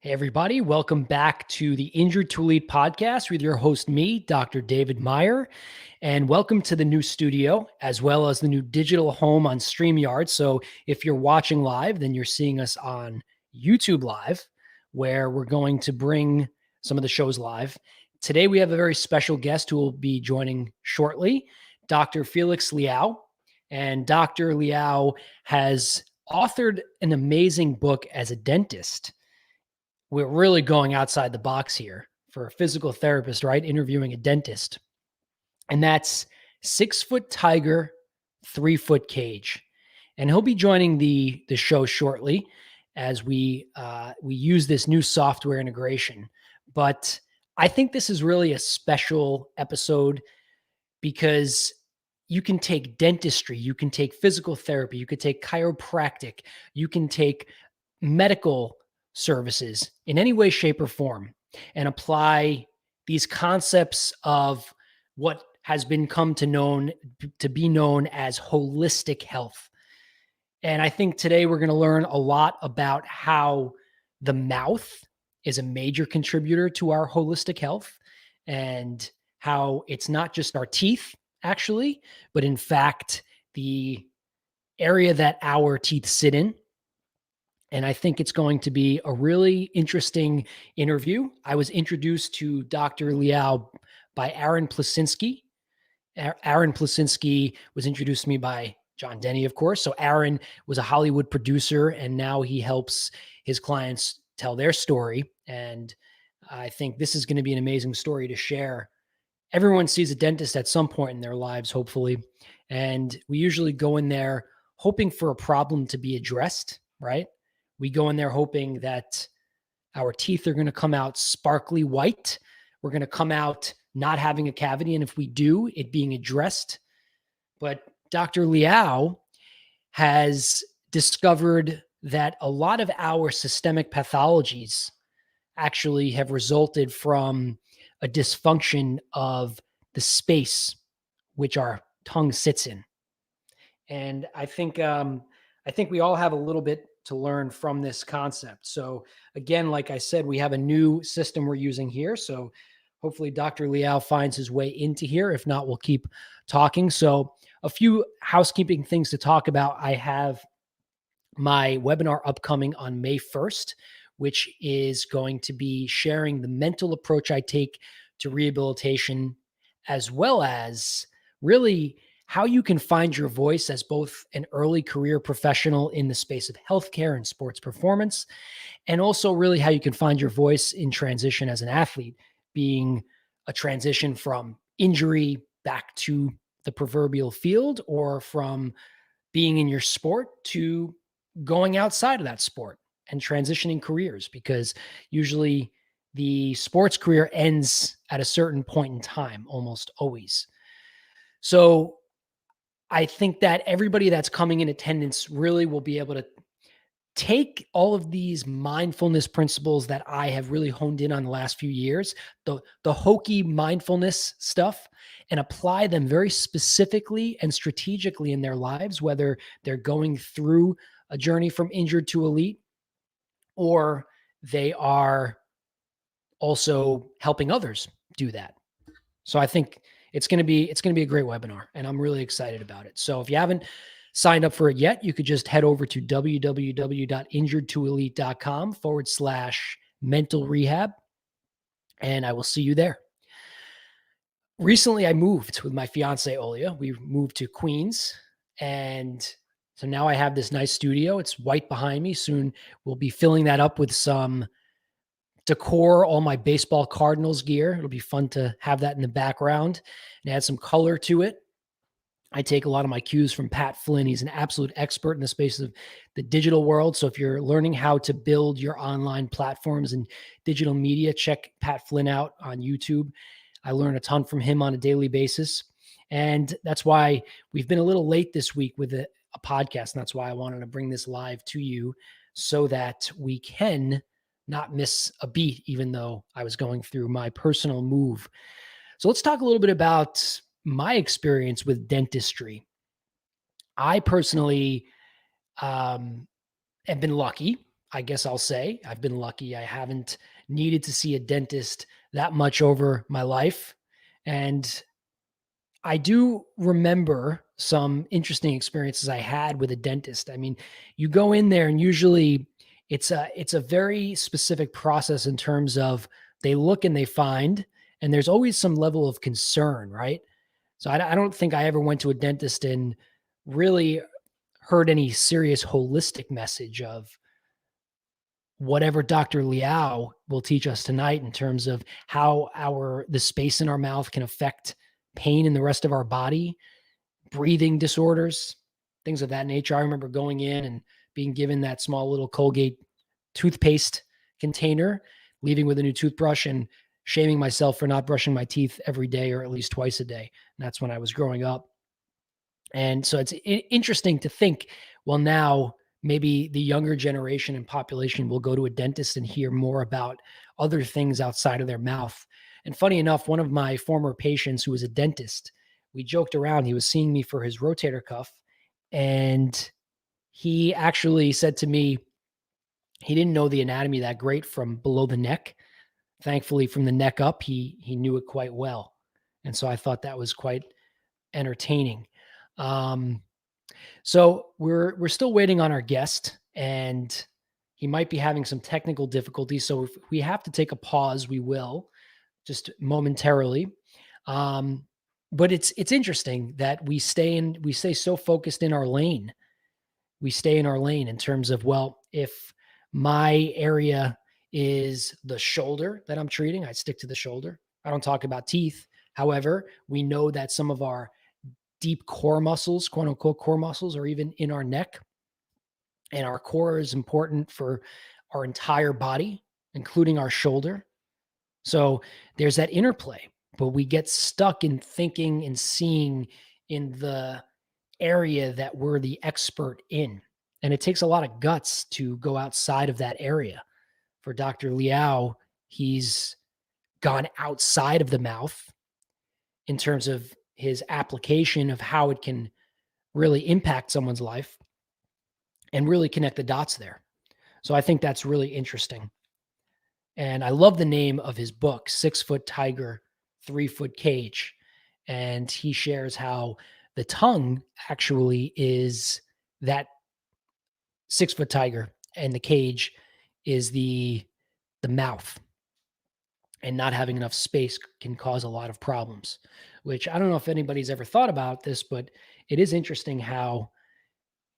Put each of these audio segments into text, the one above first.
Hey, everybody. Welcome back to the Injured to Elite podcast with your host, me, Dr. David Meyer. And welcome to the new studio, as well as the new digital home on StreamYard. So if you're watching live, then you're seeing us on YouTube Live, where we're going to bring some of the shows live. Today, we have a very special guest who will be joining shortly, Dr. Felix Liao. And Dr. Liao has authored an amazing book as a dentist. We're really going outside the box here for a physical therapist, right? Interviewing a dentist. And that's 6 Foot Tiger, 3 Foot Cage. And he'll be joining the show shortly as we use this new software integration. But I think this is really a special episode because you can take dentistry, you can take physical therapy, you could take chiropractic, you can take medical services in any way, shape, or form and apply these concepts of what has been come to be known as holistic health. And I think today we're going to learn a lot about how the mouth is a major contributor to our holistic health and how it's not just our teeth, actually, but in fact, the area that our teeth sit in. And I think it's going to be a really interesting interview. I was introduced to Dr. Liao by Aaron Plasinski. Aaron Plasinski was introduced to me by John Denny, of course. So Aaron was a Hollywood producer, and now he helps his clients tell their story. And I think this is going to be an amazing story to share. Everyone sees a dentist at some point in their lives, hopefully. And we usually go in there hoping for a problem to be addressed, right? We go in there hoping that our teeth are going to come out sparkly white. We're going to come out not having a cavity. And if we do, it being addressed. But Dr. Liao has discovered that a lot of our systemic pathologies actually have resulted from a dysfunction of the space which our tongue sits in. And I think we all have a little bit to learn from this concept. So again, like I said, we have a new system we're using here. So hopefully Dr. Liao finds his way into here. If not, we'll keep talking. So a few housekeeping things to talk about. I have my webinar upcoming on May 1st, which is going to be sharing the mental approach I take to rehabilitation, as well as really how you can find your voice as both an early career professional in the space of healthcare and sports performance, and also really how you can find your voice in transition as an athlete, being a transition from injury back to the proverbial field, or from being in your sport to going outside of that sport and transitioning careers, because usually the sports career ends at a certain point in time, almost always. So I think that everybody that's coming in attendance really will be able to take all of these mindfulness principles that I have really honed in on the last few years, the hokey mindfulness stuff, and apply them very specifically and strategically in their lives, whether they're going through a journey from injured to elite, or they are also helping others do that. So I think it's going to be a great webinar, and I'm really excited about it. So if you haven't signed up for it yet, you could just head over to www.injuredtoelite.com/mental rehab, and I will see you there. Recently, I moved with my fiance, Olia. We moved to Queens, and so now I have this nice studio. It's white behind me. Soon we'll be filling that up with some decor, all my baseball Cardinals gear. It'll be fun to have that in the background and add some color to it. I take a lot of my cues from Pat Flynn. He's an absolute expert in the space of the digital world. So if you're learning how to build your online platforms and digital media, check Pat Flynn out on YouTube. I learn a ton from him on a daily basis. And that's why we've been a little late this week with a podcast. And that's why I wanted to bring this live to you so that we can not miss a beat, even though I was going through my personal move. So let's talk a little bit about my experience with dentistry. I personally have been lucky. I guess I'll say I've been lucky. I haven't needed to see a dentist that much over my life. And I do remember some interesting experiences I had with a dentist. I mean, you go in there and usually it's a very specific process in terms of they look and they find, and there's always some level of concern, right? So I don't think I ever went to a dentist and really heard any serious holistic message of whatever Dr. Liao will teach us tonight in terms of how the space in our mouth can affect pain in the rest of our body, breathing disorders, things of that nature. I remember going in and being given that small little Colgate toothpaste container, leaving with a new toothbrush and shaming myself for not brushing my teeth every day or at least twice a day. And that's when I was growing up. And so it's interesting to think, well, now maybe the younger generation and population will go to a dentist and hear more about other things outside of their mouth. And funny enough, one of my former patients who was a dentist, we joked around, he was seeing me for his rotator cuff. And he actually said to me, he didn't know the anatomy that great from below the neck. Thankfully, from the neck up, he knew it quite well. And so I thought that was quite entertaining. Um, So we're still waiting on our guest, and he might be having some technical difficulties. So if we have to take a pause, we will just momentarily. Um, but it's interesting that we stay so focused in our lane. We stay in our lane in terms of, well, if my area is the shoulder that I'm treating, I stick to the shoulder. I don't talk about teeth. However, we know that some of our deep core muscles, quote unquote core muscles, are even in our neck. And our core is important for our entire body, including our shoulder. So there's that interplay, but we get stuck in thinking and seeing in the area that we're the expert in. And it takes a lot of guts to go outside of that area. For Dr. Liao, he's gone outside of the mouth in terms of his application of how it can really impact someone's life and really connect the dots there. So I think that's really interesting. And I love the name of his book, 6 Foot Tiger, 3 Foot Cage. And he shares how the tongue actually is that 6 foot tiger and the cage is the mouth, and not having enough space can cause a lot of problems, which I don't know if anybody's ever thought about this, but it is interesting how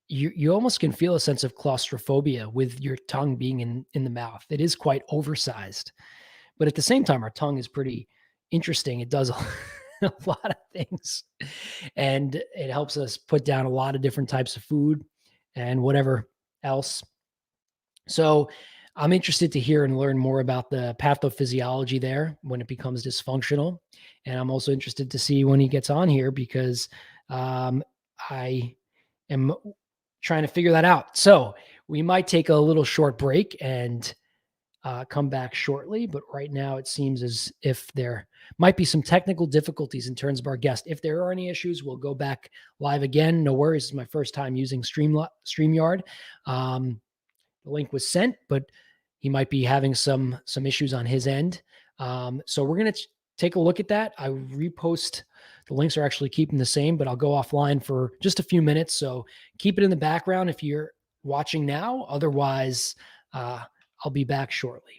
you almost can feel a sense of claustrophobia with your tongue being in the mouth. It is quite oversized, but at the same time, our tongue is pretty interesting. It does a lot of things, and it helps us put down a lot of different types of food and whatever else. So I'm interested to hear and learn more about the pathophysiology there when it becomes dysfunctional. And I'm also interested to see when he gets on here because I am trying to figure that out. So we might take a little short break and come back shortly. But right now, it seems as if there might be some technical difficulties in terms of our guest. If there are any issues, we'll go back live again. No worries. It's my first time using StreamYard. The link was sent, but he might be having some issues on his end. So we're going to take a look at that. I repost. The links are actually keeping the same, but I'll go offline for just a few minutes. So keep it in the background if you're watching now. Otherwise, I'll be back shortly.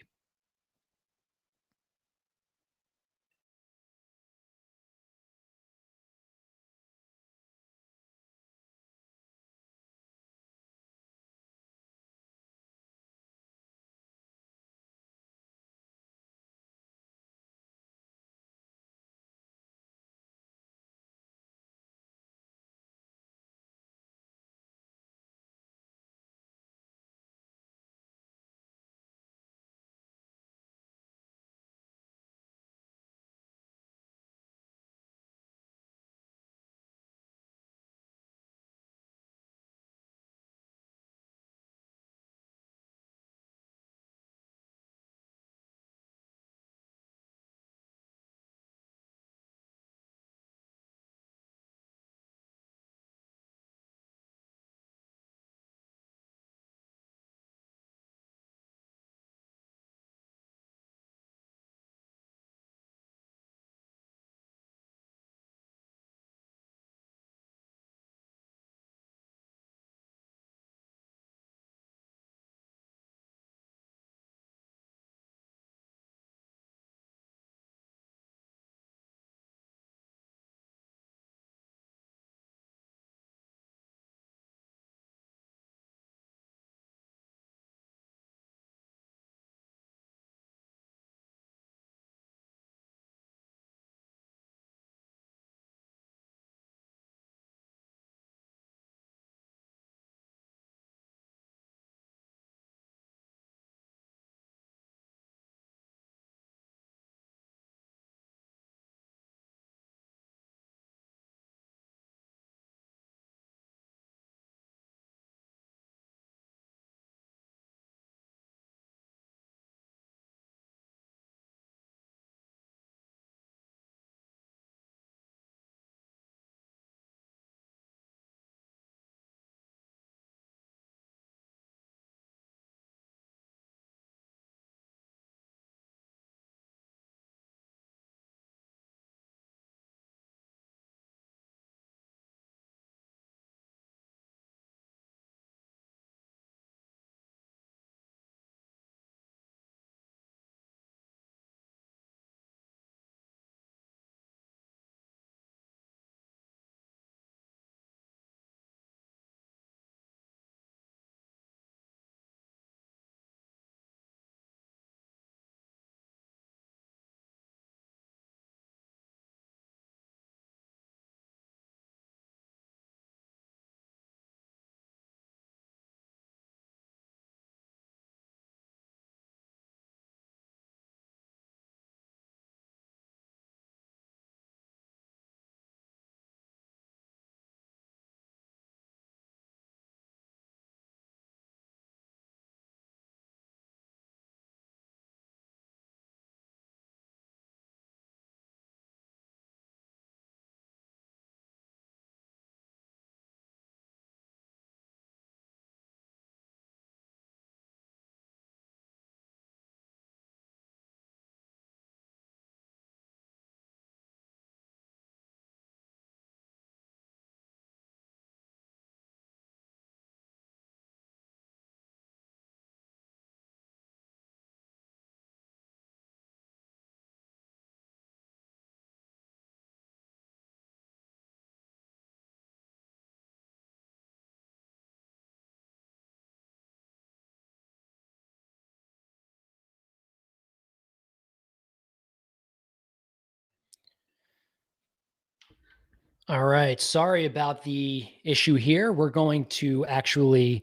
All right. Sorry about the issue here. We're going to actually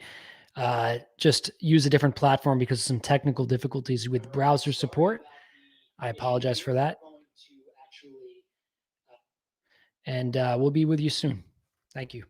just use a different platform because of some technical difficulties with browser support. I apologize for that. And we'll be with you soon. Thank you.